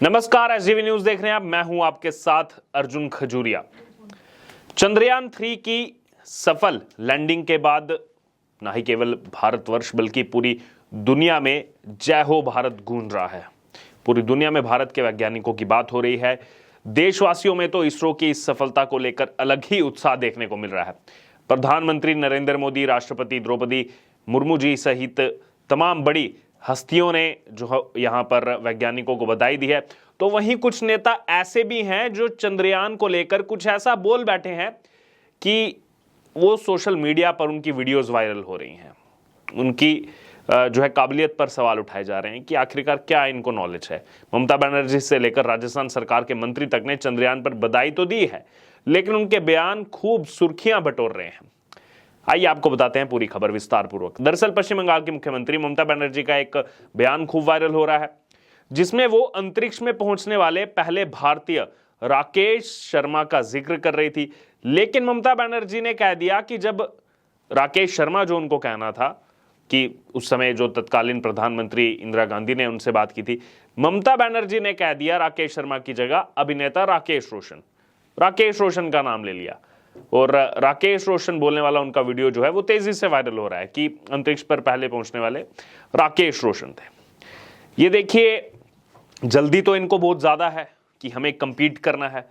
नमस्कार, एसजीवी न्यूज देख रहे हैं आप। मैं हूं आपके साथ अर्जुन खजूरिया। चंद्रयान 3 की सफल लैंडिंग के बाद ना ही केवल भारतवर्ष बल्कि पूरी दुनिया में जय हो भारत गूंज रहा है। पूरी दुनिया में भारत के वैज्ञानिकों की बात हो रही है। देशवासियों में तो इसरो की इस सफलता को लेकर अलग ही उत्साह देखने को मिल रहा है। प्रधानमंत्री नरेंद्र मोदी, राष्ट्रपति द्रौपदी मुर्मू जी सहित तमाम बड़ी हस्तियों ने जो यहाँ पर वैज्ञानिकों को बधाई दी है, तो वहीं कुछ नेता ऐसे भी हैं जो चंद्रयान को लेकर कुछ ऐसा बोल बैठे हैं कि वो सोशल मीडिया पर उनकी वीडियोस वायरल हो रही हैं। उनकी जो है काबिलियत पर सवाल उठाए जा रहे हैं कि आखिरकार क्या इनको नॉलेज है। ममता बनर्जी से लेकर राजस्थान सरकार के मंत्री तक ने चंद्रयान पर बधाई तो दी है, लेकिन उनके बयान खूब सुर्खियां बटोर रहे हैं। आइए आपको बताते हैं पूरी खबर विस्तार पूर्वक। दरअसल पश्चिम बंगाल की मुख्यमंत्री ममता बनर्जी का एक बयान खूब वायरल हो रहा है, जिसमें वो अंतरिक्ष में पहुंचने वाले पहले भारतीय राकेश शर्मा का जिक्र कर रही थी। लेकिन ममता बनर्जी ने कह दिया कि जब राकेश शर्मा, जो उनको कहना था कि उस समय जो तत्कालीन प्रधानमंत्री इंदिरा गांधी ने उनसे बात की थी, ममता बनर्जी ने कह दिया राकेश शर्मा की जगह अभिनेता राकेश रोशन का नाम ले लिया। और राकेश रोशन बोलने वाला उनका वीडियो जो है वो तेजी से वायरल हो रहा है कि अंतरिक्ष पर पहले पहुंचने वाले राकेश रोशन थे। ये देखिए, जल्दी तो इनको बहुत ज्यादा है कि हमें कंपीट करना है।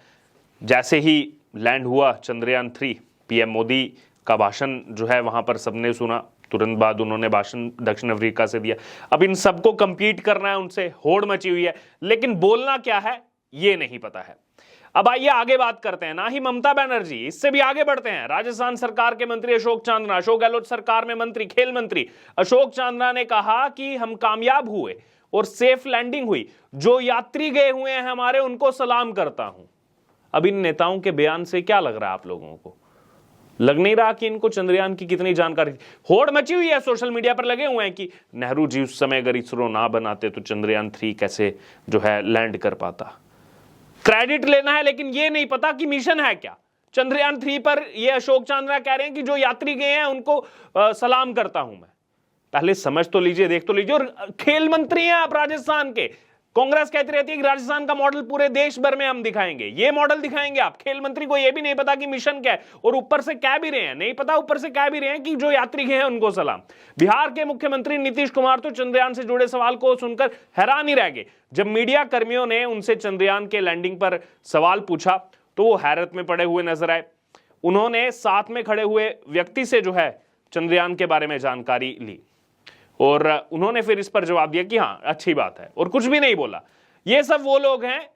जैसे ही लैंड हुआ चंद्रयान 3, पीएम मोदी का भाषण जो है वहां पर सबने सुना, तुरंत बाद उन्होंने भाषण दक्षिण अफ्रीका से दिया। अब इन सबको कंपीट करना है, उनसे होड़ मची हुई है, लेकिन बोलना क्या है ये नहीं पता है। अब आइए आगे बात करते हैं। ना ही ममता बनर्जी, इससे भी आगे बढ़ते हैं। राजस्थान सरकार के मंत्री अशोक गहलोत सरकार में मंत्री, खेल मंत्री अशोक चांदना ने कहा कि हम कामयाब हुए और सेफ लैंडिंग हुई। जो यात्री गए हुए हैं हमारे, उनको सलाम करता हूं। अब इन नेताओं के बयान से क्या लग रहा है आप लोगों को? लग नहीं रहा कि इनको चंद्रयान की कितनी जानकारी थी? होड़ मची हुई है, सोशल मीडिया पर लगे हुए हैं कि नेहरू जी उस समय अगर इसरो ना बनाते तो चंद्रयान 3 कैसे जो है लैंड कर पाता। क्रेडिट लेना है, लेकिन ये नहीं पता कि मिशन है क्या। चंद्रयान 3 पर ये अशोक चांदना कह रहे हैं कि जो यात्री गए हैं उनको सलाम करता हूं मैं। पहले समझ तो लीजिए, देख तो लीजिए। और खेल मंत्री हैं आप राजस्थान के। कांग्रेस कहती रहती है कि राजस्थान का मॉडल पूरे देश भर में हम दिखाएंगे। ये मॉडल दिखाएंगे आप। खेल मंत्री को ये भी नहीं पता कि मिशन क्या है, और ऊपर से कह भी रहे हैं, नहीं पता, ऊपर से कह भी रहे हैं कि जो यात्री गए हैं उनको सलाम। बिहार के मुख्यमंत्री नीतीश कुमार तो चंद्रयान से जुड़े सवाल को सुनकर हैरान ही रह गए। जब मीडिया कर्मियों ने उनसे चंद्रयान के लैंडिंग पर सवाल पूछा तो वो हैरत में पड़े हुए नजर आए। उन्होंने साथ में खड़े हुए व्यक्ति से जो है चंद्रयान के बारे में जानकारी ली और उन्होंने फिर इस पर जवाब दिया कि हाँ, अच्छी बात है, और कुछ भी नहीं बोला। ये सब वो लोग हैं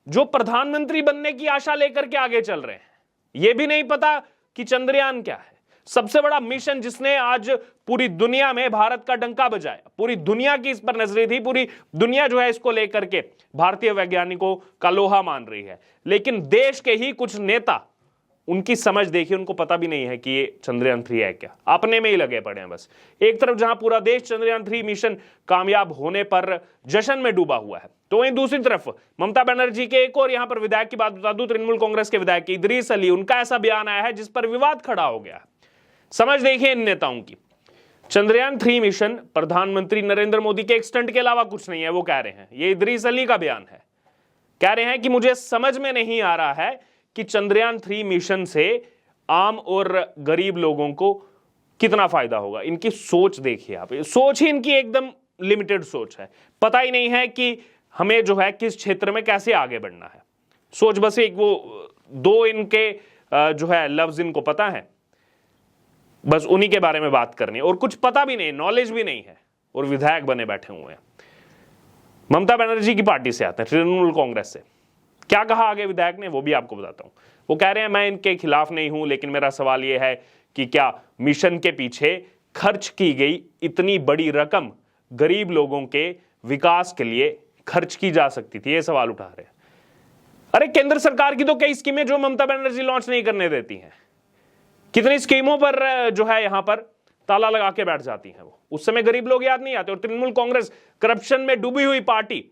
जो प्रधानमंत्री बनने की आशा लेकर के आगे चल रहे हैं। ये भी नहीं पता कि चंद्रयान क्या है। सबसे बड़ा मिशन जिसने आज पूरी दुनिया में भारत का डंका बजाया, पूरी दुनिया की इस पर नजरें थी, पूरी दुनिया जो है इसको लेकर के भारतीय वैज्ञानिकों का लोहा मान रही है। लेकिन देश के ही कुछ नेता, उनकी समझ देखिए, उनको पता भी नहीं है कि ये चंद्रयान 3 है क्या। अपने में ही लगे पड़े हैं बस। एक तरफ जहां पूरा देश चंद्रयान 3 मिशन कामयाब होने पर जश्न में डूबा हुआ है, तो वहीं दूसरी तरफ ममता बनर्जी के एक और यहां पर विधायक की बात बता दूं, तृणमूल कांग्रेस के विधायक इदरीस अली, उनका ऐसा बयान आया है जिस पर विवाद खड़ा हो गया। समझ देखिए इन नेताओं की। चंद्रयान 3 मिशन प्रधानमंत्री नरेंद्र मोदी के एक स्टंट के अलावा कुछ नहीं है, वो कह रहे हैं। ये इदरीस अली का बयान है। कह रहे हैं कि मुझे समझ में नहीं आ रहा है कि चंद्रयान 3 मिशन से आम और गरीब लोगों को कितना फायदा होगा। इनकी सोच देखिए आप, सोच ही इनकी एकदम लिमिटेड सोच है। पता ही नहीं है कि हमें जो है किस क्षेत्र में कैसे आगे बढ़ना है। सोच बस एक वो दो इनके जो है लफ्ज इनको पता है, बस उन्हीं के बारे में बात करनी है, और कुछ पता भी नहीं, नॉलेज भी नहीं है, और विधायक बने बैठे हुए हैं। ममता बनर्जी की पार्टी से आते हैं, तृणमूल कांग्रेस से। क्या कहा आगे विधायक ने, वो भी आपको बताता हूं। वो कह रहे हैं मैं इनके खिलाफ नहीं हूं, लेकिन मेरा सवाल यह है कि क्या मिशन के पीछे खर्च की गई इतनी बड़ी रकम गरीब लोगों के विकास के लिए खर्च की जा सकती थी? ये सवाल उठा रहे हैं। अरे केंद्र सरकार की तो कई स्कीमें जो ममता बनर्जी लॉन्च नहीं करने देती हैं, कितनी स्कीमों पर जो है यहां पर ताला लगा के बैठ जाती हैं वो। उस समय गरीब लोग याद नहीं आते। और तृणमूल कांग्रेस करप्शन में डूबी हुई पार्टी,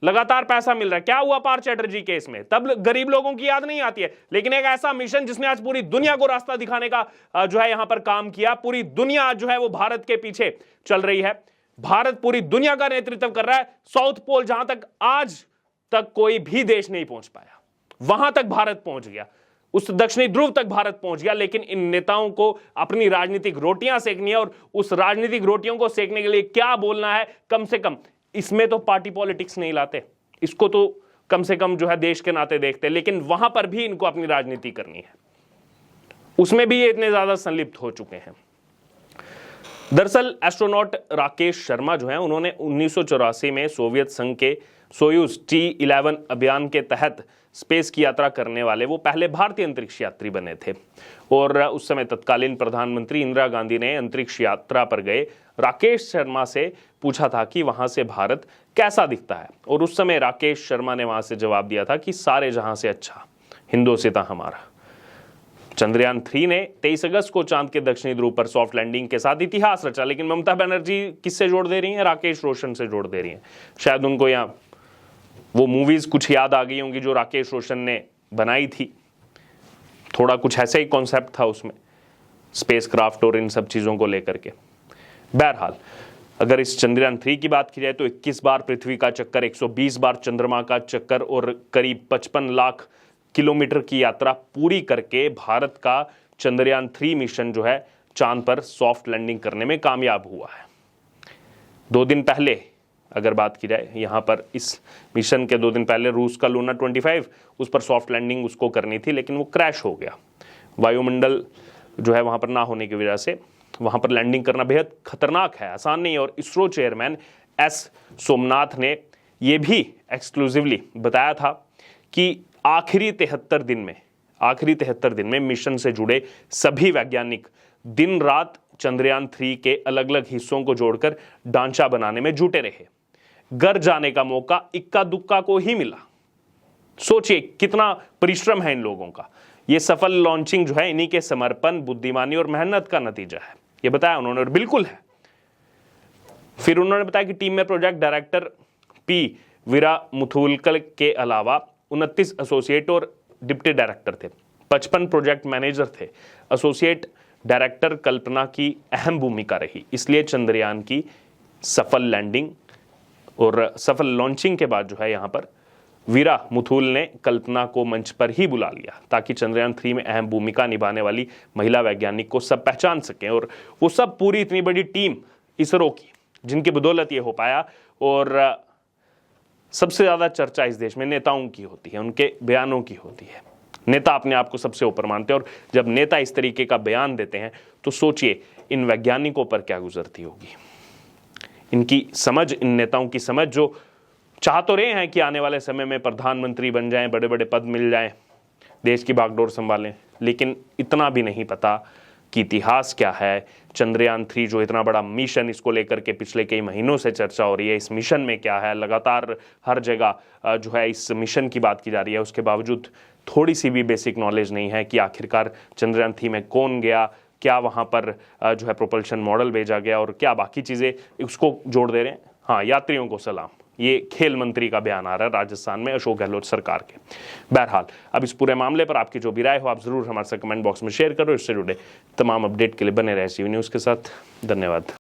लगातार पैसा मिल रहा है। क्या हुआ पार्थ चैटर्जी केस में? तब गरीब लोगों की याद नहीं आती है। लेकिन एक ऐसा मिशन जिसने आज पूरी दुनिया को रास्ता दिखाने का जो है यहां पर काम किया, पूरी दुनिया जो है वो भारत के पीछे चल रही है। भारत पूरी दुनिया का नेतृत्व कर रहा है। साउथ पोल जहां तक आज तक कोई भी देश नहीं पहुंच पाया। वहां तक भारत पहुंच गया, उस दक्षिणी ध्रुव तक भारत पहुंच गया, लेकिन इन नेताओं को अपनी राजनीतिक रोटियां सेकनी है और उस राजनीतिक रोटियों को सेकने के लिए क्या बोलना है, कम से कम इसमें तो पार्टी पॉलिटिक्स नहीं लाते, इसको तो कम से कम जो है देश के नाते देखते, लेकिन वहां पर भी इनको अपनी राजनीति करनी है, उसमें भी ये इतने ज्यादा संलिप्त हो चुके हैं। दरअसल एस्ट्रोनॉट राकेश शर्मा जो है, उन्होंने 1984 में सोवियत संघ के सोयूज T-11 अभियान के तहत स्पेस की यात्रा करने वाले वो पहले भारतीय अंतरिक्ष यात्री बने थे। और उस समय तत्कालीन प्रधानमंत्री इंदिरा गांधी ने अंतरिक्ष यात्रा पर गए राकेश शर्मा से पूछा था कि वहां से भारत कैसा दिखता है, और उस समय राकेश शर्मा ने वहां से जवाब दिया था कि सारे जहां से अच्छा हिंदोसिता हमारा। चंद्रयान 3 ने 23 अगस्त को चांद के दक्षिणी ध्रुव पर सॉफ्ट लैंडिंग के साथ इतिहास रचा, लेकिन ममता बनर्जी किससे जोड़ दे रही हैं? राकेश रोशन से जोड़ दे रही हैं। शायद उनको यहाँ वो मूवीज कुछ याद आ गई होंगी जो राकेश रोशन ने बनाई थी, थोड़ा कुछ ऐसे ही कॉन्सेप्ट था उसमें, स्पेस क्राफ्ट और इन सब चीजों को लेकर के। बहरहाल अगर इस चंद्रयान 3 की बात की जाए तो 21 बार पृथ्वी का चक्कर, 120 बार चंद्रमा का चक्कर और करीब 55 लाख किलोमीटर की यात्रा पूरी करके भारत का चंद्रयान 3 मिशन जो है चांद पर सॉफ्ट लैंडिंग करने में कामयाब हुआ है। 2 दिन पहले अगर बात की जाए, यहाँ पर इस मिशन के 2 दिन पहले रूस का लूना 25 उस पर सॉफ्ट लैंडिंग उसको करनी थी, लेकिन वो क्रैश हो गया। वायुमंडल जो है वहाँ पर ना होने की वजह से वहाँ पर लैंडिंग करना बेहद खतरनाक है, आसान नहीं है। और इसरो चेयरमैन एस सोमनाथ ने ये भी एक्सक्लूसिवली बताया था कि आखिरी 73 दिन में मिशन से जुड़े सभी वैज्ञानिक दिन रात चंद्रयान 3 के अलग अलग हिस्सों को जोड़कर ढांचा बनाने में जुटे रहे। घर जाने का मौका इक्का दुक्का को ही मिला। सोचिए कितना परिश्रम है इन लोगों का। यह सफल लॉन्चिंग जो है इन्हीं के समर्पण, बुद्धिमानी और मेहनत का नतीजा है, यह बताया उन्होंने, और बिल्कुल है। फिर उन्होंने बताया कि टीम में प्रोजेक्ट डायरेक्टर पी वीरामुथुवल्कल के अलावा 29 एसोसिएट और डिप्टी डायरेक्टर थे, 55 प्रोजेक्ट मैनेजर थे। एसोसिएट डायरेक्टर कल्पना की अहम भूमिका रही, इसलिए चंद्रयान की सफल लैंडिंग और सफल लॉन्चिंग के बाद जो है यहाँ पर वीरा मुथुल ने कल्पना को मंच पर ही बुला लिया ताकि चंद्रयान 3 में अहम भूमिका निभाने वाली महिला वैज्ञानिक को सब पहचान सकें। और वो सब पूरी इतनी बड़ी टीम इसरो की, जिनकी बदौलत ये हो पाया। और सबसे ज्यादा चर्चा इस देश में नेताओं की होती है, उनके बयानों की होती है। नेता अपने आप को सबसे ऊपर मानते हैं, और जब नेता इस तरीके का बयान देते हैं तो सोचिए इन वैज्ञानिकों पर क्या गुजरती होगी। इनकी समझ, इन नेताओं की समझ, जो चाह तो रहे हैं कि आने वाले समय में प्रधानमंत्री बन जाएं, बड़े बड़े पद मिल जाएं, देश की बागडोर संभालें, लेकिन इतना भी नहीं पता कि इतिहास क्या है। चंद्रयान 3 जो इतना बड़ा मिशन, इसको लेकर के पिछले कई महीनों से चर्चा हो रही है, इस मिशन में क्या है, लगातार हर जगह जो है इस मिशन की बात की जा रही है, उसके बावजूद थोड़ी सी भी बेसिक नॉलेज नहीं है कि आखिरकार चंद्रयान 3 में कौन गया, क्या वहाँ पर जो है प्रोपल्शन मॉडल भेजा गया और क्या बाकी चीज़ें, उसको जोड़ दे रहे हैं। हाँ, यात्रियों को सलाम, ये खेल मंत्री का बयान आ रहा है राजस्थान में अशोक गहलोत सरकार के। बहरहाल अब इस पूरे मामले पर आपकी जो भी राय हो आप जरूर हमारे साथ कमेंट बॉक्स में शेयर करो। इससे जुड़े तमाम अपडेट के लिए बने रहे CV न्यूज़ के साथ। धन्यवाद।